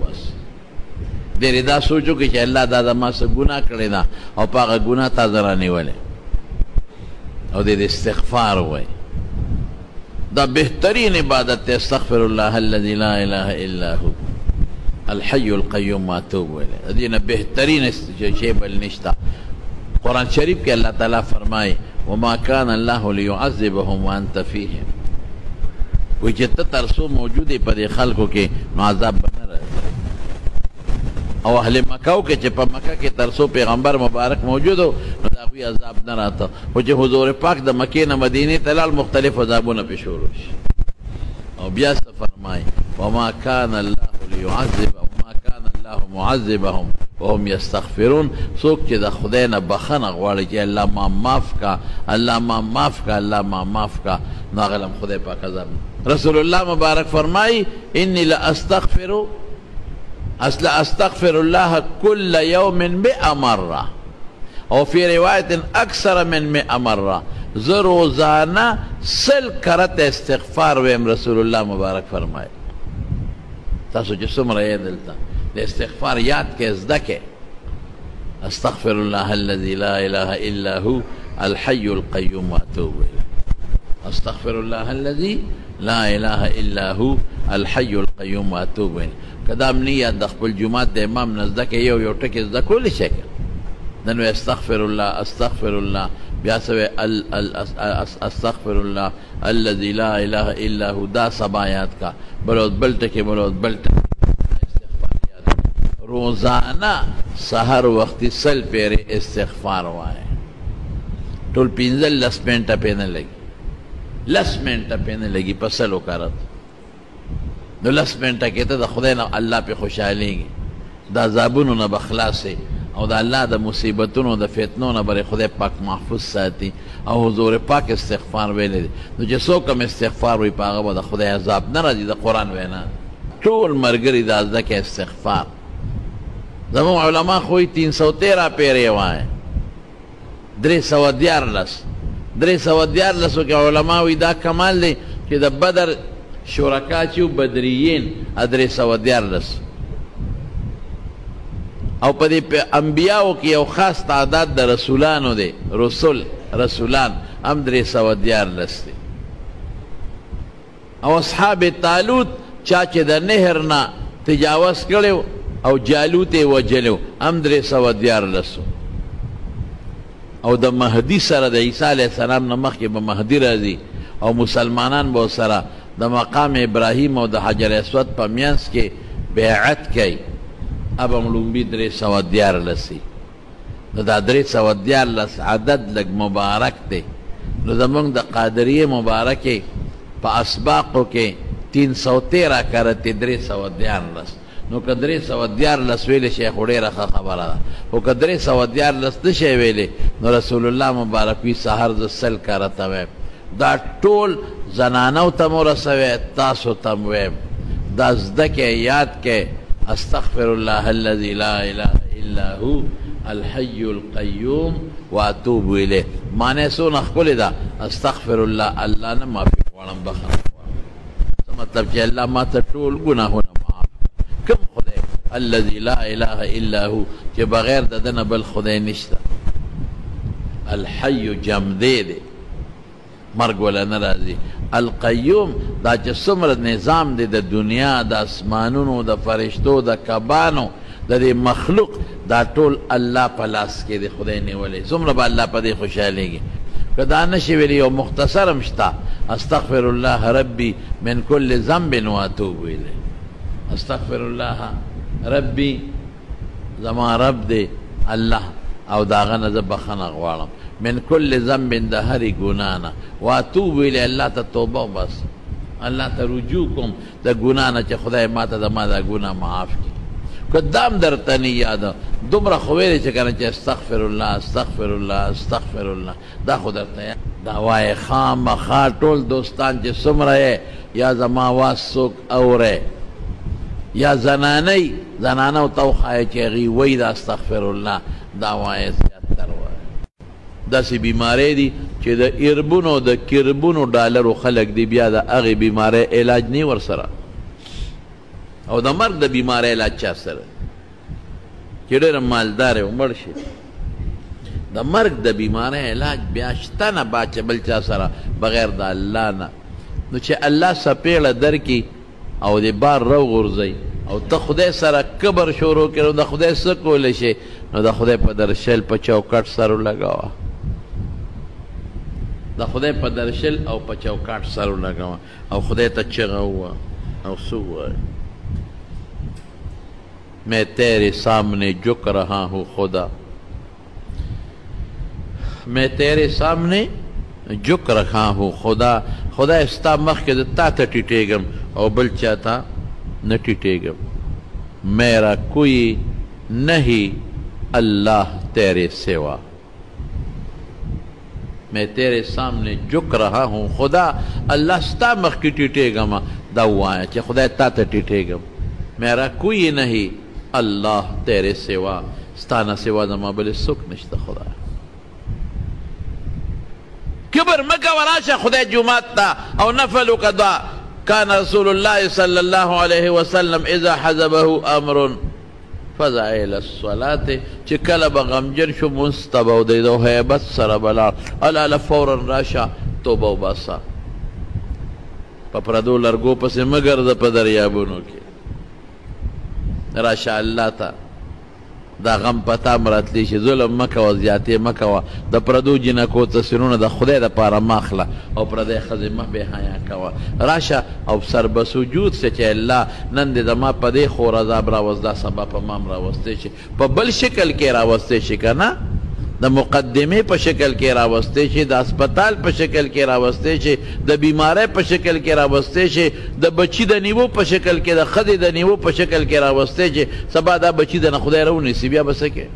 بس ډېرې دا سوچ وکړي چې الله دا زما څه ګناه کړې ده او په هغه ګناه تا زه رانیولې او دې استغفار ووایي. دا بهترین عبادت دی. استغفر الله الذي لا اله الا هو الحي القيوم واتوب الیه. دې نه بهترین شی بل نشته. قرآن شریف کې الله تعالی فرمایي وما كان الله ليعذبهم وانت فيهم. وی چې ته تر څو موجود یې په دې خلکو کې نو عذاب به نه راځي. او اهل مکه کې چې په مکه کې تر څو پیغمبر مبارک موجود و نو د هغوی عذاب نه راته. خو چې حضور پاک د مکې نه مدینې ته لاړ مختلف عذابونه پې شروع شي. او بیا څه فرمایي وما كان الله معذبهم وهم يستغفرون. څوک چې د خدای نه بخښنه غواړي چې الله ما معاف کا، الله ما معاف کا، الله ما معاف کا، نو هغه له خدای پاک عذاب. رسول الله مبارک فرمایي انی استغفر الله كل يوم 100 مرة او في رواية اكثر من 100 مرة. زه روزانه 100 کرت استغفار ویم. رسول الله مبارک فرمایي تاسو چې څومره یې دلته د استغفار یاد کې زده کې. استغفر الله الذي لا اله الا هو الحي القيوم واتوب اليه. استغفر الله الذي لا اله الا هو الحي القيوم واتوب اليه. کدا امنیت د خپل جمعات د امام نزده کې یو ټکی زده کولی شي. نن استغفر الله بیا سوی استغفر الله الذي لا اله الا هو. دا سبا یاد کا بل ټکی استغفار یاد. روزانه سحر وختي 100 پیرې استغفار وایه. ټول 15 منټه پې نه لګي، 10 منټه پې نه لګي په 100 وکړت. نو 10 منټه کې ته د خدای نه الله پې خوشحالېږي، د عذابونو نه به خلاصې او د الله د مصیبتونو د فتنو نه به خدای پاک محفوظ ساتي. او حضور پاک استغفار ویلی دی. نو چې څوک هم استغفار وایي په هغه به د خدای عذاب نه راځي. د قرآن وینا ټول ملګري دا زده کې استغفار. زموږ علما خو 313 پیرې وایي، 314 کې علما وایي دا کمال دی چې د بدر شرکا چې بدریین 314 او په دې انبیاو کې یو خاص تعداد د رسولانو دی. رسولان هم 314 دی. او اصحاب طالوت چا چې د نهر نه تجاوز کړی او جالوت یې وجلو هم 314. او د مهدي سره د عیسی علیه السلام نه مخکې به مهدي راځي او مسلمانان به سره د مقام ابراهیم او د حجر اسود په میانس کې بیعت کوي. اب هم لومبي 314. نو دا 314 عدد لږ مبارک دی. نو زمونږ د قادریې مبارکې په اسباقو کې 313 کرتې 314. نو که 314 ویلې شی خو ډېره ښه خبره ده. خو که 314 نه شی ویلې نو رسول الله مبارک وي سهار زه 100 کرته ویم. دا ټول زنانو ته مو رسوي، تاسو ته م ویم. دا زده کې یاد کې استغفر الله الذي لا اله الا هو الحي القيوم واتوب الیه. معنی څونه ښکلې ده. استغفر الله، الله نه معافي غواړم، بخښنه غواړم. څه مطلب چې الله ما ته ټول ګناهونه معاف. کوم خدای الذي لا اله الا هو چې بغیر د ده نه بل خدای نشته. الحي جمدې دی، مرګ ولا نه راځي. القیوم دا چې څومره نظام دی د دنیا د اسمانونو د فرشتو د کبانو د دې مخلوق دا ټول الله په لاس کې دی. خدای نیولی. څومره به الله په دې خوشحالېږي. که دا نشي ویلی یو مختصر هم شته. استغفر الله ربي من كل ذنب واتوب الیه. استغفر الله ربي زما رب دی الله او د هغه نه زه بخښنه غواړم. من کل ذنب د هرې ګناه نه واتوب الیه. الله ته توبه وبس، الله ته رجوع کوم د ګناه نه چې خدای ما ته زما دا ګناه معاف کړي. که دا هم درته نه یاده دومره خو ویلې چې که نه چې استغفر الله استغفر الله استغفر الله دا خو درته دا وایې خامخا. ټول دوستان چې څومره یې یا زما واز څوک اورې یا زنانو ته وښایه چې هغې وایي دا استغفر الله دا وایې زیاتر وایه. داسې بیماری دي چې د اربونو د کربونو ډالرو خلک دي بیا د هغې بیماری علاج نه ورسره. او د مرګ د بیمارۍ علاج چا سره چې ډېره مالدار او مړ شي د مرګ د بیمارۍ علاج بیا شته نه باچه بل چا سره بغیر د الله نه نو چې الله سپېړه درکړي او د بار راوغورځوي او ته خدای سره کبر شروع کړې نو د خدای څه کولی شي نو د خدای په درشل په چوکاټ سر ولګوه د خدای په درشل او په چوکاټ سر ولګوه او خدای ته چغه ووه او څه ووایه میں تیرے سامنے جھک رہا ہوں خدا میں تیرے سامنے جھک رہا ہوں خدا خدا ستا مخکې د تا ته ټیټېږم او بل چا ته نه ټیټېږم میرا کوئی نہیں اللہ تیرے سوا میں تیرے سامنے جھک رہا ہوں خدا اللہ ستا مخکې ټیټېږم دا ووایه چې خدای تا ته ټیټېږم میرا کوئی نہیں اللہ تیرے سوا ستانہ سوا زما بل څوک نشته خدا کبر مکه وراشه خدای جمعات تا او نفل وکړه كان رسول الله صلى الله عليه وسلم اذا حزبه امر فزع الى الصلاه چې کله به غمجن شو مستبو د هیبت سره بلا الا فورا راشه توبه وباسه په پردو لرګو پسې مګر د په دریابونو کې راشه الله ته دا غم پتا مراتلی شي ظلم مکوه زیاتې مکوه د پردو جنکو تصویرونه د خدای دپاره ماخله او پردی ښځې مه بې حیا کوه راشه او سر به سجود سه چې الله نن دې زما په دې خور عذاب راوست دا سبا په ما هم راوستی شي په بل شکل کې راوستی شي که نه د مقدمې په شکل کې راوستی شي د اسپتال په شکل کې راوستی شي د بیمارۍ په شکل کې راوستی شي د بچي د نیوو په شکل کې د ښځې د نیوو په شکل کې راوستی شي سبا دا بچي د نه خدای راونیسي بیا به څه کې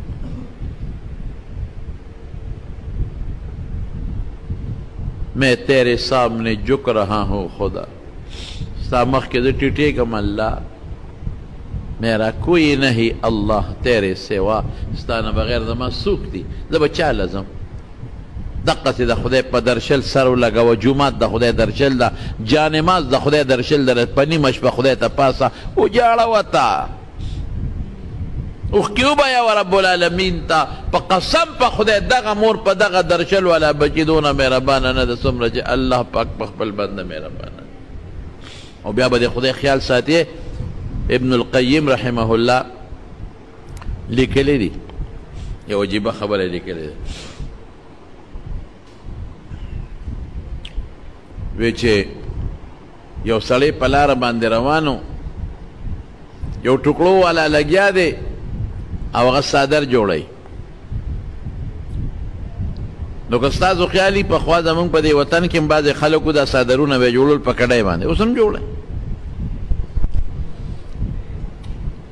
میں تیرے سامنے جھک رہا ہوں خدا ستا مخکې زه ټیټېږم الله میرا کوئی نہیں اللہ تیرے سوا ستانه بغیر زما څوک دي زه به چا لزم دقسې د خدای په درشل سر ولګوه جومات د خدای درشل ده جانماز د خدای درشل ده په نیمه شپه خدای ته پاسه وجاړه وته اوښکې وبهیوه رب العالمین ته په قسم په خدای دغه مور په دغه درشل والا بچي دونه مهربانه نه ده څومره چې الله پاک په خپل بنده مهربانه او بیا به د خدای خیال ساتي ابن القیم رحمه الله لیکلی دی یو عجیبه خبره لیکلی دی وی چې یو سړی په لاره باندې روانو یو ټوکړو والا لګیا دی او هغه څادر جوړی نو که ستاسو خیال وي پخوا زمونږ په دې وطن کې هم بعضې خلکو دا څادرونه به یې جوړول په کډۍ باندې اوس هم جوړی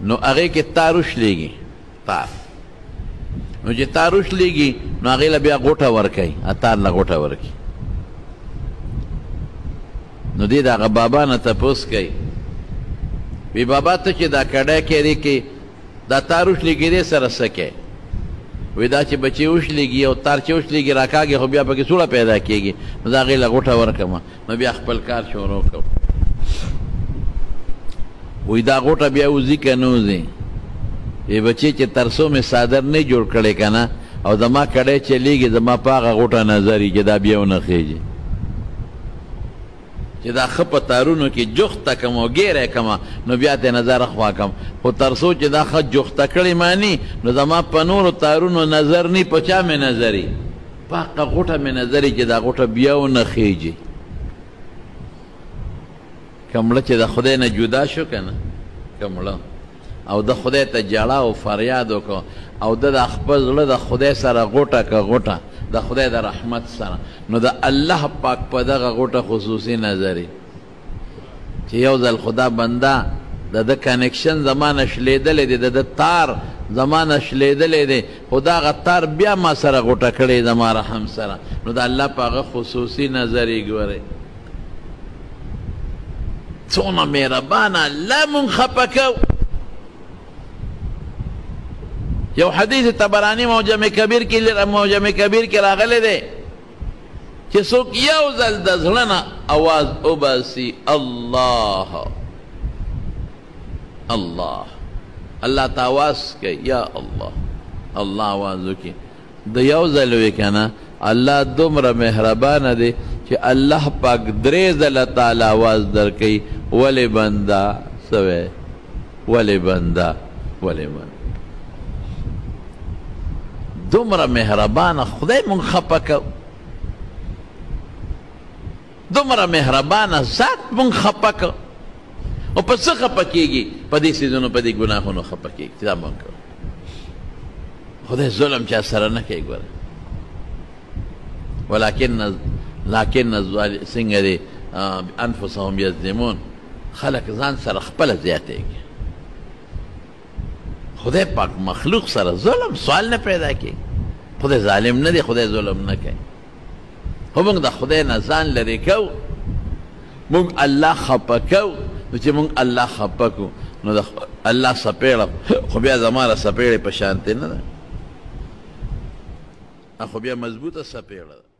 نو هغې کې تار وشلېږي تار نو چې تار وشلېږي نو هغې له بیا غوټه ورکوي تار له غوټه ورکوي نو دې د هغه بابا نه تپوس کوي وی بابا ته چې دا کډی کیرې کې دا تار وشلېږي دې سره څه کوې وی دا چې بچې وشلېږي او تار چې وشلېږي راکاږي خو بیا پکې سوړه پیدا کېږي نو د هغې له غوټه ورکړم نو بیا خپل کار شروع کوم وی دا غوټه بیا وځي که نه وځي وی بچې چې تر څو مې څادر نه جوړ کړی که نه او زما کډی چلیږي زما په هغه غوټه نظر وي چې دا بیا ونه خېږي چې دا ښه په تارونو کې جوخته کم او ګیری کمه نو بیا ته نظر خوا کم خو تر څو چې دا ښه جوخته کړې ماني نو زما په نورو تارونو نظر نی په چا مې نظري په هغه غوټه مې نظري چې دا غوټه بیا ونه خېږي کمړه چې د خدای نه جدا شو که نه کمړه او د خدای ته جړه او فریاد وکړو او د خپل زړه د خدای سره غوټه که غوټه د خدای د رحمت سره نو د الله پاک په دغه غوټه خصوصي نظري چې یو ځل خدا بنده د ده کنیکشن زمانه شلیدلی دی د ده تار زمانه شلیدلی دی خو د هغه تار بیا ما سره غوټه کړی زما رحم سره نو د الله په هغه خصوصي نظري ګورئ څونه مهربانه الله مونږ خفه کو یو حدیث طبرانی معجم کبیر کې راغلی دی چې څوک یو ځل د زړه نه اواز وباسي الله الله الله ته آواز کوي یا الله الله آواز وکړي د یو ځل وی که نه الله دومره مهربانه دی چې الله پاک 3 ځله تعالی آواز درکوي ولې بنده سوی ولې بنده ولې بنده دومره مهربانه خدای مونږ خفه کو دومره مهربانه ذات مونږ خفه کو او په څه خفه کېږي په دې څیزونو په دې ګناهونو خفه کېږي چې دا مونږ کوو خدای ظلم چا سره نه کوي ګوره ولکن څنګه دی انفسهم یظلمون خلک ځان سره خپله زیاتېږي خدای پاک مخلوق سره ظلم سوال نه پیدا کوي خدای ظالم نه دی خدای ظلم نه کوي خو موږ د خدای نه ځان لرې کوو موږ الله خفه کوو نو چې موږ الله خفه کړو نو د الله څپېړه خو بیا زما د څپېړې په شانتې نه ده خو بیا مضبوطه څپېړه ده